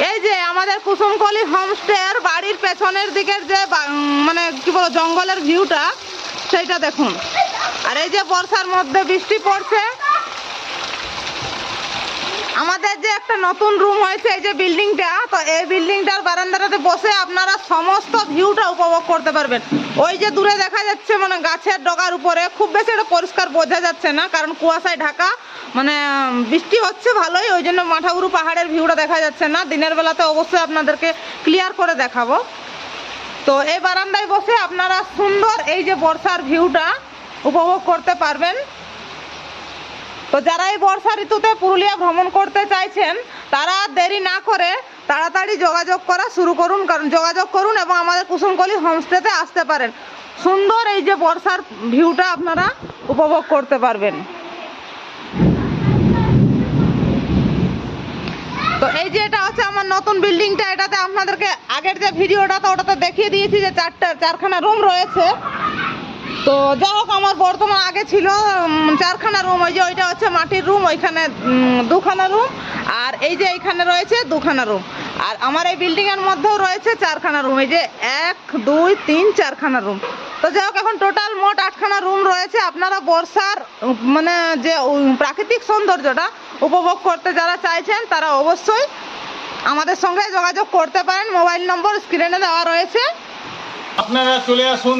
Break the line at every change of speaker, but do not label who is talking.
এই যে আমাদের কুসুমকলি হোমস্টের বাড়ির পেছনের দিকের যে মানে কি বলো জঙ্গলের ভিউটা সেইটা দেখুন। আর এই যে বর্ষার মধ্যে বৃষ্টি পড়ছে, আমাদের যে একটা নতুন রুম হয়েছে এই যে বিল্ডিংটা, তো এই বিল্ডিংটার বারান্দাটাতে বসে আপনারা সমস্ত ভিউটা উপভোগ করতে পারবেন। ওই যে দূরে দেখা যাচ্ছে মানে গাছের ডগার উপরে, খুব বেশি এটা পরিষ্কার বোঝা যাচ্ছে না কারণ কুয়াশায় ঢাকা, মানে বৃষ্টি হচ্ছে ভালোই, ওই জন্য মাঠাগুরু পাহাড়ের ভিউটা দেখা যাচ্ছে না। দিনের বেলাতে অবশ্যই আপনাদেরকে ক্লিয়ার করে দেখাবো। তো এই বারান্দায় বসে আপনারা সুন্দর এই যে বর্ষার ভিউটা উপভোগ করতে পারবেন। তো যারা এই বর্ষা ঋতুতে পুরুলিয়া ভ্রমণ করতে চাইছেন তারা দেরি না করে তাড়াতাড়ি যোগাযোগ করুন এবং আমাদের কুসুমকলি হোমস্টেতে আসতে পারেন। সুন্দর এই যে বর্ষার ভিউটা আপনারা উপভোগ করতে পারবেন। তো এই যে এটা হচ্ছে আমার নতুন বিল্ডিংটা, এটাতে আপনাদেরকে আগের যে ভিডিওটা তো ওটাতে দেখিয়ে দিয়েছি যে চারখানা রুম রয়েছে। তো যাই হোক, আমার বর্তমান আগে ছিল 4খানা রুম, ওই যে ওইটা হচ্ছে মাটির রুম, ওইখানে 2খানা রুম, আর এই যে এইখানে রয়েছে 2খানা রুম, আর আমার এই বিল্ডিং এর মধ্যেও রয়েছে 4খানা রুম, এই যে 1 2 3 4খানা রুম। তো যাই হোক, এখন টোটাল মোট 8খানা রুম রয়েছে। আপনারা বর্ষার মানে যে প্রাকৃতিক সৌন্দর্যটা উপভোগ করতে যারা চাইছেন তারা অবশ্যই আমাদের সঙ্গে যোগাযোগ করতে পারেন। মোবাইল নম্বর স্ক্রিনে দেওয়া রয়েছে,
আপনারা চলে আসুন।